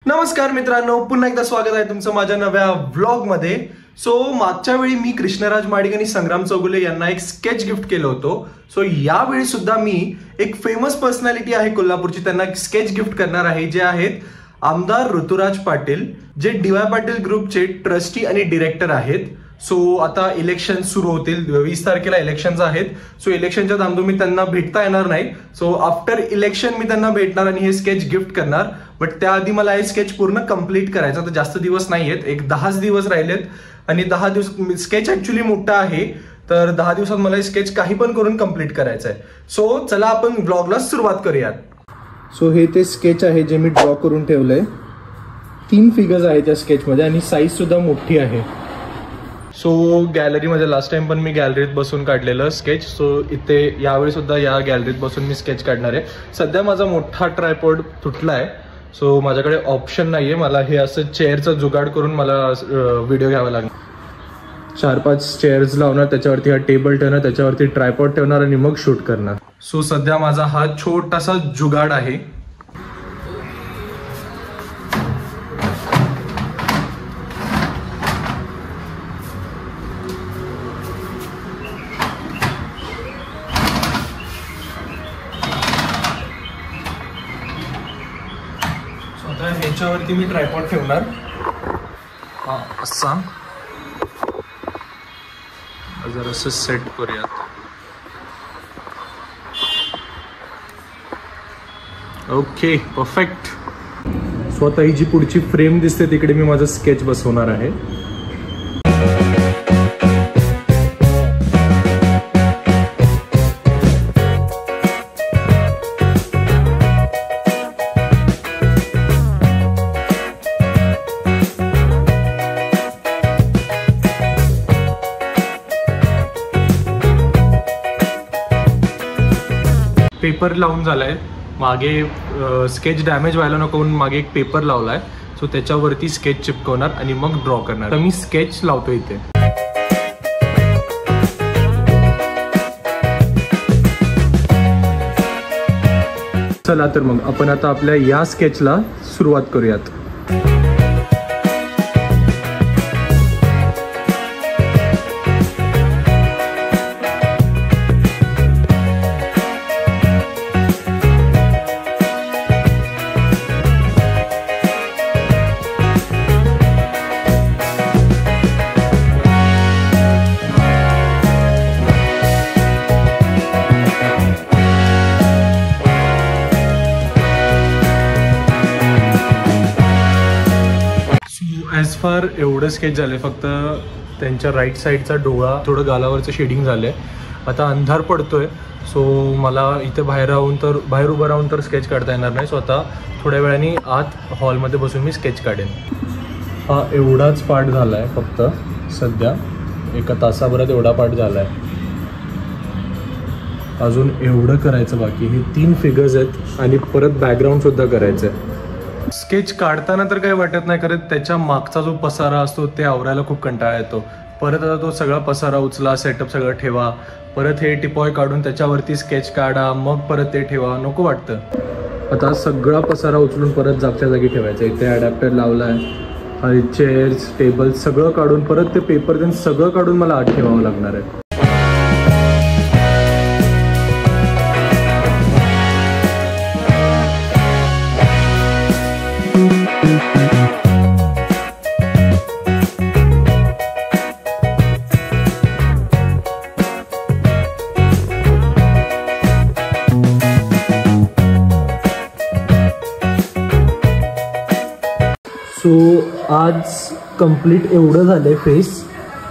नमस्कार मित्रांनो, पुन्हा एकदा स्वागत आहे तुमचं माझ्या नव्या व्लॉग मध्ये। सो मागच्या वेळी मी कृष्णराज माडिक आणि संग्राम चौगुले यांना एक स्केच गिफ्ट केलं होतं। सो यावेळी सुद्धा मी एक फेमस पर्सनॅलिटी आहे कोल्हापूरची, त्यांना एक स्केच गिफ्ट करणार आहे, जे आहेत आमदार ऋतुराज पाटील, जे DY पाटील ग्रुपचे ट्रस्टी आणि डिरेक्टर आहेत। सो आता इलेक्शन सुरू होतील, 20 तारखेला इलेक्शन्स आहेत। सो इलेक्शनच्या धामधुमीत त्यांना भेटता येणार नाही। सो आफ्टर इलेक्शन मी त्यांना भेटणार आणि हे स्केच गिफ्ट करणार। बट त्याआधी मला हे स्केच पूर्ण कंप्लीट करायचं, तर जास्त दिवस नाहीयेत, एक 10 दिवस राहिलेत आणि 10 दिवस स्केच ऍक्च्युअली मोठा आहे, तर 10 दिवसात मला हे स्केच काही पण करून कंप्लीट करायचं आहे। सो चला आपण व्लॉगला सुरुवात करूयात। सो हे ते स्केच आहे जे मी ड्रॉ करून ठेवलंय। 3 फिगर्स आहेत त्या स्केचमध्ये आणि साईज सुद्धा मोठी आहे। सो गॅलरीमध्ये लास्ट टाइम पण मी गॅलरीत बसून काढलेलं स्केच, सो इथे यावेळी सुद्धा या गॅलरीत बसून मी स्केच काढणार आहे। सध्या माझा मोठा ट्रायपॉड तुटला आहे, सो माझ्याकडे ऑप्शन नाहीये, मला हे असं चेअरचं जुगाड करून मला व्हिडिओ घ्यावा लागणार। 4-5 चेअर्स लावणार, त्याच्यावरती हा टेबल ठेवणार, त्याच्यावरती ट्रायपॉड ठेवणार आणि मग शूट करणार। सो सध्या माझा हा छोटासा जुगाड आहे। ह्याच्यावरती मी ट्रायपॉड ठेवणार, असा जरा असं सेट करूयात। Okay, perfect. सो आता ही जी पुढची फ्रेम दिसते तिकडे मी माझं स्केच बसवणार आहे। पेपर लावून झालाय, मागे स्केच डॅमेज व्हायला नको म्हणून मागे एक पेपर लावलाय। सो त्याच्यावरती स्केच चिपकवणार आणि मग ड्रॉ करणार। तर मी स्केच लावतो इथे। चला तर मग आपण आता आपल्या या स्केचला सुरुवात करूयात। ॲज फार एवढं स्केच झालं, फक्त त्यांच्या राईट साईडचा डोळा, थोडं गालावरचं शेडिंग झालं आहे। आता अंधार पडतोय, सो मला इथे बाहेर उभं राहून तर स्केच काढता येणार नाही। सो आता थोड्या वेळाने आत हॉलमध्ये बसून मी स्केच काढेन। हा एवढाच पार्ट झाला आहे, फक्त सध्या 1 तासाभरात एवढा पार्ट झाला आहे। अजून एवढं करायचं बाकी। हे 3 फिगर्स आहेत आणि परत बॅकग्राऊंडसुद्धा करायचं आहे। स्केच काढताना तर काही वाटत नाही, कारण त्याच्या मागचा जो पसारा असतो ते आवरायला खूप कंटाळा येतो। परत आता तो सगळा पसारा उचला, सेटअप सगळं ठेवा, परत हे टिपॉय काढून त्याच्यावरती स्केच काढा, मग परत ते ठेवा, नको वाटतं। आता सगळा पसारा उचलून परत जागच्या जागी ठेवायचा। इथे अडॅप्टर लावलाय, आणि चेअर्स, टेबल सगळं काढून परत ते पेपर देऊन सगळं काढून मला आत ठेवावं लागणार आहे। सो आज कंप्लीट एवढं झालंय फेस,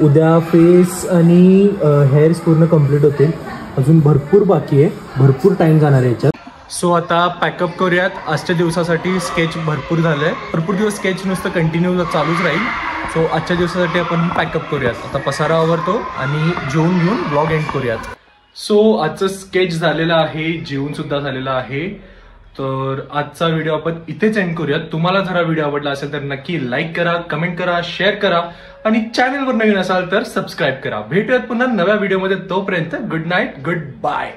उद्या फेस आणि हेअर्स पूर्ण कंप्लीट होतील। अजून भरपूर बाकी आहे, भरपूर टाइम जाणार आहे याच्यात। सो आता पॅकअप करूयात। आजच्या दिवसासाठी स्केच भरपूर झालंय, भरपूर दिवस स्केच नुसतं कंटिन्यू चालूच राहील। सो आजच्या दिवसासाठी आपण पॅकअप करूयात। आता पसारा आवरतो आणि जेवून घेऊन ब्लॉग एंड करूयात। सो आजचं स्केच झालेलं आहे, जेवून सुद्धा झालेलं आहे। तर आजचा व्हिडिओ आपण इथेच एंड करूयात। तुम्हाला जर हा व्हिडिओ आवडला असेल तर नक्की लाईक करा, कमेंट करा, शेअर करा आणि चॅनलवर नवीन असाल तर सबस्क्राईब करा। भेटूयात पुन्हा नव्या व्हिडिओमध्ये, तोपर्यंत गुड नाईट, गुड बाय।